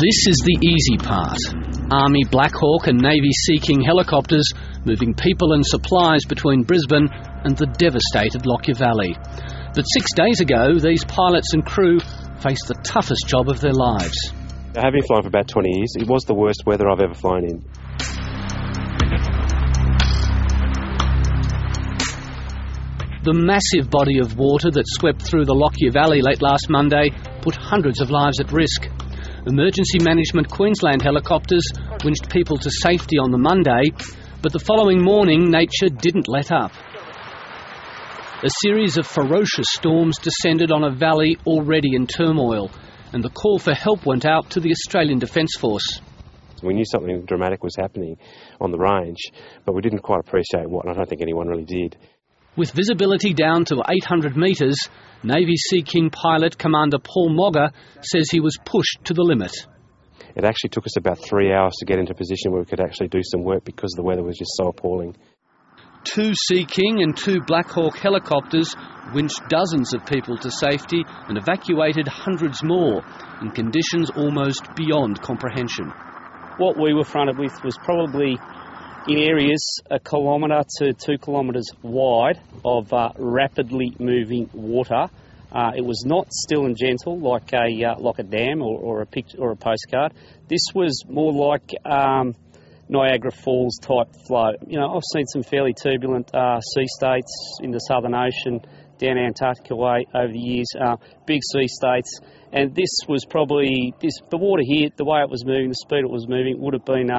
This is the easy part. Army Black Hawk and Navy Sea King helicopters moving people and supplies between Brisbane and the devastated Lockyer Valley. But 6 days ago, these pilots and crew faced the toughest job of their lives. Having flown for about 20 years, it was the worst weather I've ever flown in. The massive body of water that swept through the Lockyer Valley late last Monday put hundreds of lives at risk. Emergency Management Queensland helicopters winched people to safety on the Monday, but the following morning nature didn't let up. A series of ferocious storms descended on a valley already in turmoil, and the call for help went out to the Australian Defence Force. We knew something dramatic was happening on the range, but we didn't quite appreciate what, and I don't think anyone really did. With visibility down to 800 metres, Navy Sea King pilot Commander Paul Mogger says he was pushed to the limit. It actually took us about 3 hours to get into a position where we could actually do some work because the weather was just so appalling. 2 Sea King and 2 Black Hawk helicopters winched dozens of people to safety and evacuated hundreds more in conditions almost beyond comprehension. What we were fronted with was probably in areas 1 kilometre to 2 kilometres wide of rapidly moving water. It was not still and gentle like a dam or a picture or a postcard. This was more like Niagara Falls type flow. You know, I've seen some fairly turbulent sea states in the Southern Ocean, down Antarctica way over the years, big sea states, and this was probably, the water here, the way it was moving, the speed it was moving, would have been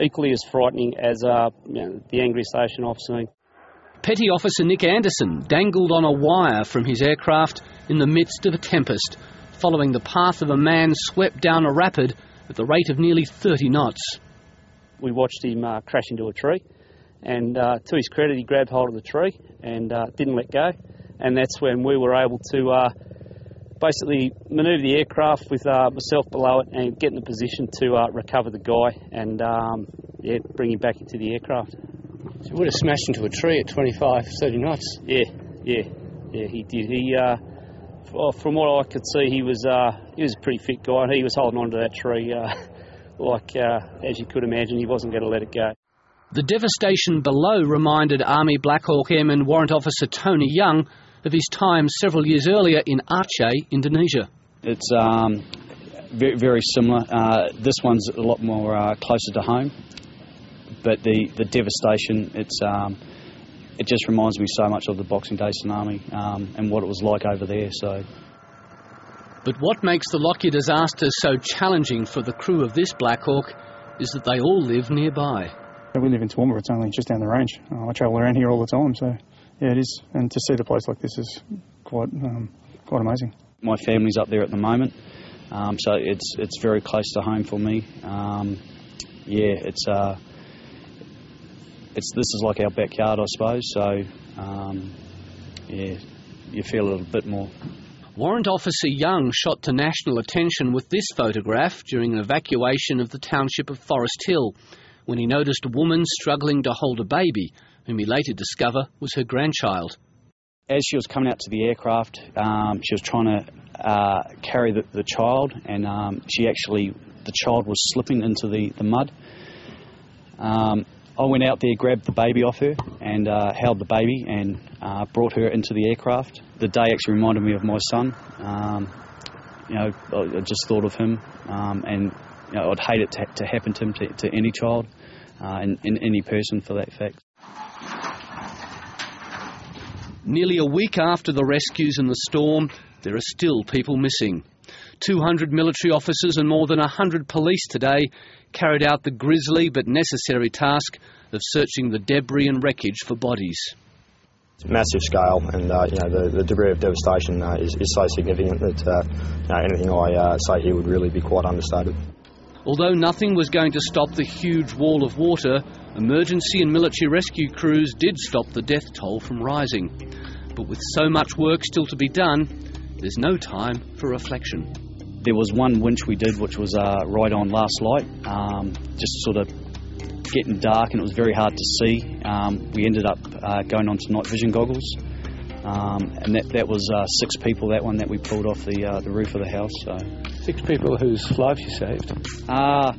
equally as frightening as the angriest ocean I've seen. Petty Officer Nick Anderson dangled on a wire from his aircraft in the midst of a tempest, following the path of a man swept down a rapid at the rate of nearly 30 knots. We watched him crash into a tree, and to his credit, he grabbed hold of the tree and didn't let go. And that's when we were able to basically manoeuvre the aircraft with myself below it and get in a position to recover the guy and bring him back into the aircraft. So you would have smashed into a tree at 25, 30 knots? Yeah, he did. He, from what I could see, he was a pretty fit guy. He was holding on to that tree as you could imagine. He wasn't going to let it go. The devastation below reminded Army Black Hawk Airman Warrant Officer Tony Young of his time several years earlier in Aceh, Indonesia. It's very, very similar. This one's a lot more closer to home, but the devastation, it just reminds me so much of the Boxing Day tsunami and what it was like over there. So. But what makes the Lockyer disaster so challenging for the crew of this Black Hawk is that they all live nearby. We live in Toowoomba, it's only just down the range. I travel around here all the time, so yeah, it is. And to see the place like this is quite amazing. My family's up there at the moment, so it's very close to home for me. This is like our backyard, I suppose. So you feel a little bit more. Warrant Officer Young shot to national attention with this photograph during an evacuation of the township of Forest Hill, when he noticed a woman struggling to hold a baby, whom he later discovered was her grandchild. As she was coming out to the aircraft, she was trying to carry the child, and the child was slipping into the mud. I went out there, grabbed the baby off her, and held the baby and brought her into the aircraft. The day actually reminded me of my son. I just thought of him, and I'd hate it to happen to him, to any child, and any person for that fact. Nearly a week after the rescues and the storm, there are still people missing. 200 military officers and more than 100 police today carried out the grisly but necessary task of searching the debris and wreckage for bodies. It's massive scale, and the degree of devastation is so significant that anything I say here would really be quite understated. Although nothing was going to stop the huge wall of water, emergency and military rescue crews did stop the death toll from rising. But with so much work still to be done, there's no time for reflection. There was one winch we did which was right on last light, just sort of getting dark, and it was very hard to see. We ended up going on to night vision goggles, and that was 6 people, that one that we pulled off the roof of the house. So 6 people whose lives you saved? I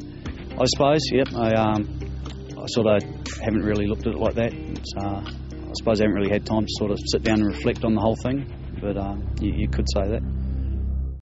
suppose, yep. I sort of haven't really looked at it like that. I suppose I haven't really had time to sort of sit down and reflect on the whole thing, but you could say that.